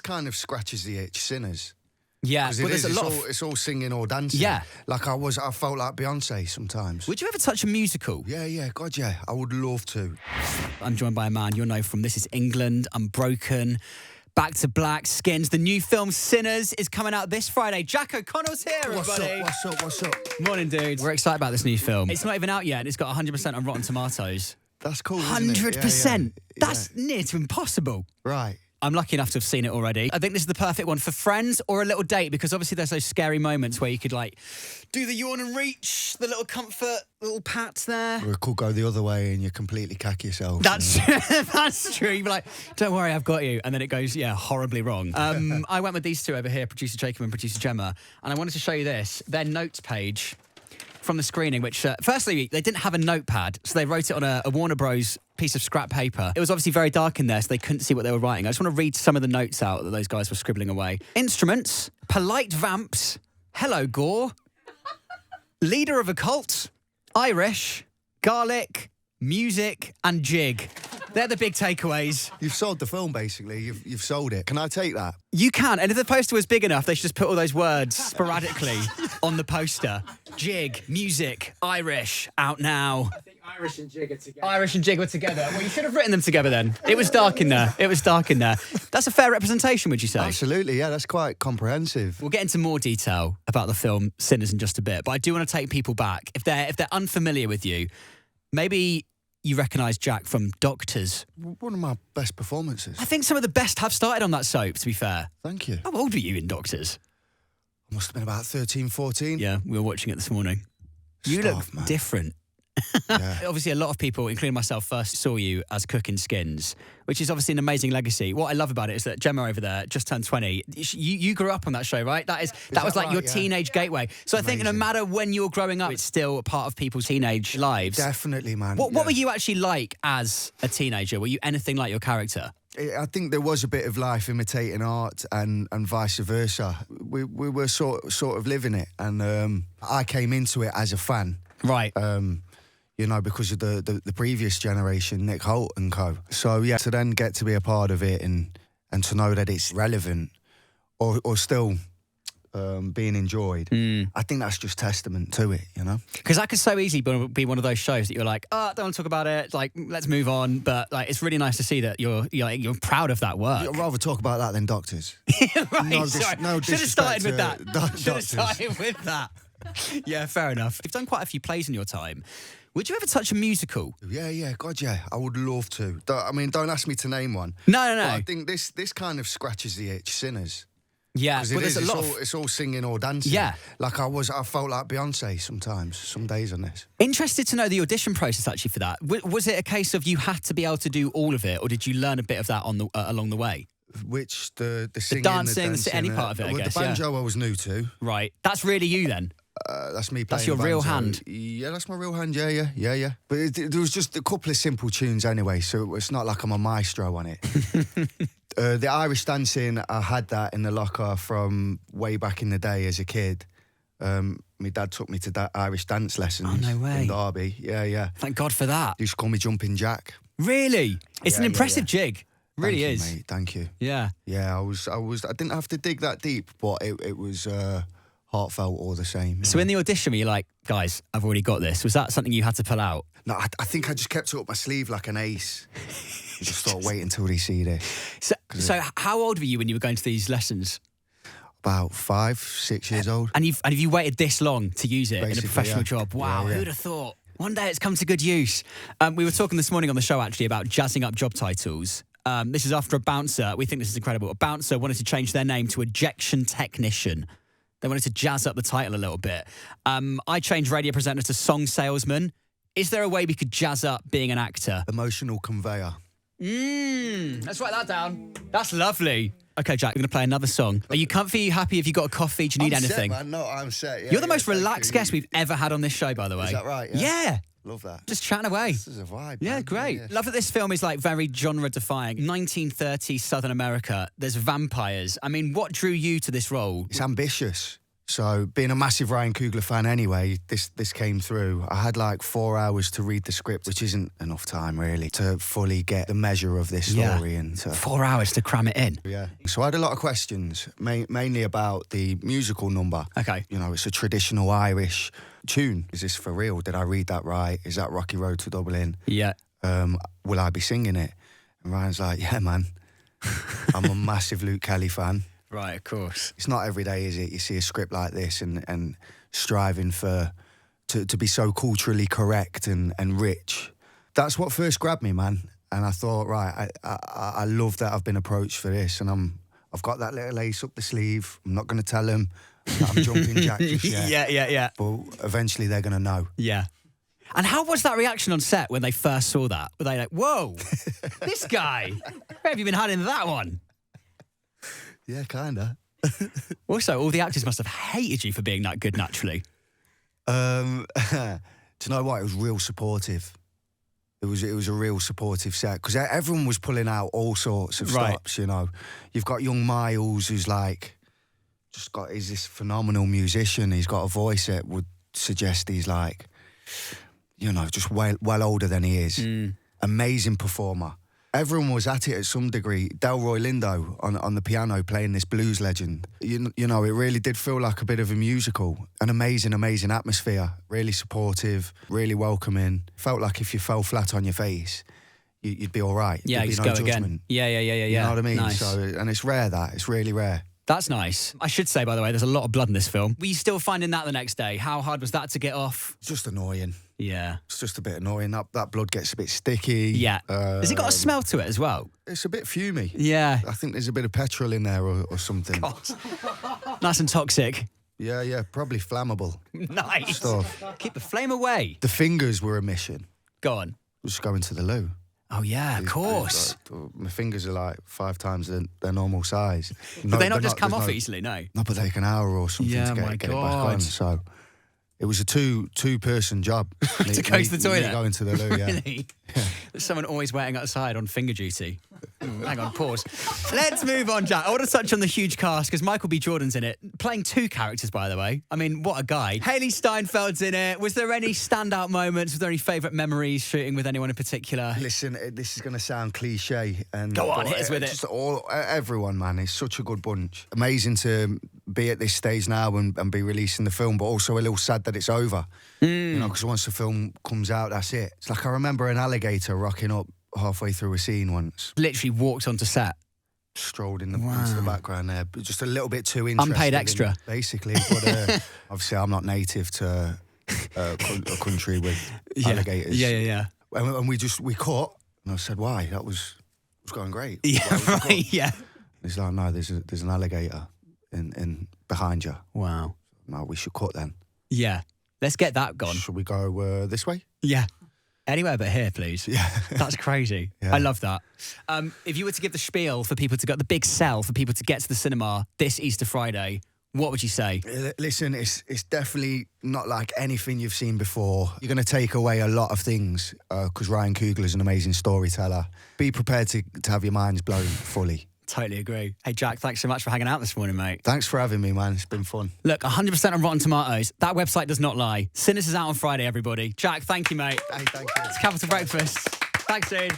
kind of scratches the itch, Sinners. Yeah, Because it's all singing or dancing. Yeah. Like I felt like Beyonce sometimes. Would you ever touch a musical? Yeah, God, yeah. I would love to. I'm joined by a man you'll know from This Is England, Unbroken, Back to Black, Skins. The new film Sinners is coming out this Friday. Jack O'Connell's here, everybody. What's up? Morning, dude. We're excited about this new film. It's not even out yet, and it's got 100% on Rotten Tomatoes. That's cool, 100%. Yeah. That's near to impossible. Right. I'm lucky enough to have seen it already. I think this is the perfect one for friends or a little date, because obviously there's those scary moments where you could like do the yawn and reach, the little comfort, little pats there. Or it could go the other way and you completely cack yourself. That's that's true. You'd be like, don't worry, I've got you. And then it goes, horribly wrong. I went with these two over here, producer Jacob and producer Gemma, and I wanted to show you this, their notes page from the screening, which, firstly, they didn't have a notepad, so they wrote it on a Warner Bros. Piece of scrap paper. It was obviously very dark in there, so they couldn't see what they were writing. I just want to read some of the notes out that those guys were scribbling away. Instruments, polite vamps, hello gore, leader of a cult, Irish, garlic, music, and jig. They're the big takeaways. You've sold the film, basically. You've sold it. Can I take that? You can, and if the poster was big enough, they should just put all those words sporadically on the poster. Jig, music, Irish, out now. I think Irish and Jig are together. Irish and Jig were together. Well, you should have written them together then. It was dark in there. That's a fair representation, would you say? Absolutely, yeah. That's quite comprehensive. We'll get into more detail about the film Sinners in just a bit, but I do want to take people back. If they're unfamiliar with you, maybe you recognise Jack from Doctors. One of my best performances. I think some of the best have started on that soap, to be fair. Thank you. How old were you in Doctors? I must have been about 13, 14. Yeah, we were watching it this morning. You look different. Yeah. Obviously, a lot of people, including myself, first saw you as Cooke in Skins, which is obviously an amazing legacy. What I love about it is that Gemma over there just turned 20. You grew up on that show, right? That was like right? your Yeah. teenage gateway. So I think no matter when you're growing up, it's still a part of people's teenage lives. Definitely, man. What were you actually like as a teenager? Were you anything like your character? I think there was a bit of life imitating art and vice versa. We were sort of living it, and I came into it as a fan. Right. Because of the previous generation, Nick Hoult and co. So, yeah, to then get to be a part of it and to know that it's relevant or still being enjoyed, I think that's just testament to it, you know? Because that could so easily be one of those shows that you're like, oh, I don't want to talk about it, like, let's move on. But like, it's really nice to see that you're proud of that work. I'd rather talk about that than Doctors. Right, sorry. Should have started with that. Should have Doctors. started with that. Yeah, fair enough. You've done quite a few plays in your time. Would you ever touch a musical? Yeah, God, yeah. I would love to. Don't ask me to name one. No. But I think this kind of scratches the itch, Sinners. Yeah, Because but it's all singing or dancing. Yeah. Like I felt like Beyonce sometimes, some days on this. Interested to know the audition process actually for that. Was it a case of you had to be able to do all of it, or did you learn a bit of that along the way? Which the singing, dancing, any part of it, I guess. The banjo I was new to. Right, that's really you then. That's me playing. That's your the real banjo. hand. Yeah, that's my real hand. Yeah. But there was just a couple of simple tunes anyway, so it's not like I'm a maestro on it. The Irish dancing, I had that in the locker from way back in the day as a kid. My dad took me to Irish dance lessons. Oh, no way. In Derby. Yeah. Thank God for that. He used to call me Jumping Jack. Really? It's an impressive jig. Really Thank is. You, mate. Thank you. Yeah. Yeah, I didn't have to dig that deep, but it was heartfelt all the same. So in the audition, were you like, guys, I've already got this? Was that something you had to pull out? No, I think I just kept it up my sleeve like an ace. Just thought, wait until they see this. So how old were you when you were going to these lessons? About 5, 6 years old. And have you waited this long to use it in a Basically, professional yeah. job? Wow, Yeah. who'd have thought? One day it's come to good use. We were talking this morning on the show actually about jazzing up job titles. This is after a bouncer. We think this is incredible. A bouncer wanted to change their name to ejection technician. They wanted to jazz up the title a little bit. I changed radio presenter to song salesman. Is there a way we could jazz up being an actor? Emotional conveyor. Let's write that down. That's lovely. Okay, Jack, we're going to play another song. Are you comfy? Are you happy? Have you got a coffee? Do you need anything? Set, man. No, I'm set. Yeah, You're the most thank relaxed you. guest we've ever had on this show, by the way. Is that right? Yeah. Love that. Just chatting away. This is a vibe. Yeah, man. great. Yeah. Love that this film is like very genre defying. 1930s Southern America. There's vampires. I mean, what drew you to this role? It's ambitious. So being a massive Ryan Coogler fan anyway, this came through. I had like 4 hours to read the script, which isn't enough time really to fully get the measure of this story. And 4 hours to cram it in. Yeah. So I had a lot of questions, mainly about the musical number. Okay. You know, it's a traditional Irish tune. Is this for real? Did I read that right? Is that Rocky Road to Dublin? Yeah. Will I be singing it? And Ryan's like, yeah, man. I'm a massive Luke Kelly fan. Right, of course. It's not every day, is it? You see a script like this and striving to be so culturally correct and rich. That's what first grabbed me, man. And I thought, right, I love that I've been approached for this, and I've got that little ace up the sleeve. I'm not going to tell them that I'm jumping jack just yet. Yeah. But eventually they're going to know. Yeah. And how was that reaction on set when they first saw that? Were they like, whoa, this guy, where have you been hiding that one? Yeah, kind of. Also, all the actors must have hated you for being that good naturally. Do you know what? It was real supportive. It was a real supportive set because everyone was pulling out all sorts of stops, you know. You've got young Miles who's like, he's this phenomenal musician. He's got a voice that would suggest he's like, you know, just well older than he is. Amazing performer. Everyone was at it at some degree. Delroy Lindo on the piano playing this blues legend. You know, it really did feel like a bit of a musical. An amazing, amazing atmosphere. Really supportive, really welcoming. Felt like if you fell flat on your face, you'd be all right. Yeah, There'd just be no go judgment. again. Yeah. You know what I mean? Nice. So, and it's rare that. It's really rare. That's nice. I should say, by the way, there's a lot of blood in this film. Were you still finding that the next day? How hard was that to get off? It's just annoying. Yeah. It's just a bit annoying. That blood gets a bit sticky. Yeah. Has it got a smell to it as well? It's a bit fumy. Yeah. I think there's a bit of petrol in there or something. Nice and toxic. Yeah, probably flammable Nice. stuff. Keep the flame away. The fingers were a mission. Go on. Just going to the loo. Oh, yeah, of course. My fingers are like 5 times their normal size. But they not just come off easily, no? No, but take an hour or something Yeah, to get my it back on. God. So it was a two-person job. To go to the toilet? Going to the loo, yeah. Really? Yeah. There's someone always waiting outside on finger duty. Hang on, pause. Let's move on, Jack. I want to touch on the huge cast because Michael B. Jordan's in it, playing 2 characters, by the way. I mean, what a guy. Hailee Steinfeld's in it. Was there any standout moments? Was there any favourite memories shooting with anyone in particular? Listen, this is going to sound cliche. Go on, hit us with it. Just everyone, man. It's such a good bunch. Amazing to be at this stage now and be releasing the film, but also a little sad that it's over. You know, because once the film comes out, that's it. It's like I remember an Alligator rocking up halfway through a scene once. Literally walked onto set. Strolled into the background there, but just a little bit too interested. Unpaid extra. Basically. But obviously I'm not native to a country with alligators. Yeah. And we cut, and I said, why? That was going great. Yeah, right, yeah. He's like, no, there's an alligator in behind you. Wow. No, we should cut then. Yeah. Let's get that gone. Should we go this way? Yeah. Anywhere but here, please. Yeah. That's crazy. Yeah. I love that. If you were to give the spiel for people to go, the big sell for people to get to the cinema this Easter Friday, what would you say? Listen, it's definitely not like anything you've seen before. You're going to take away a lot of things because Ryan Coogler is an amazing storyteller. Be prepared to have your minds blown fully. Totally agree. Hey, Jack, thanks so much for hanging out this morning, mate. Thanks for having me, man. It's been fun. Look, 100% on Rotten Tomatoes. That website does not lie. Sinners is out on Friday, everybody. Jack, thank you, mate. Hey, thank you. It's Capital Breakfast. Thanks, dude.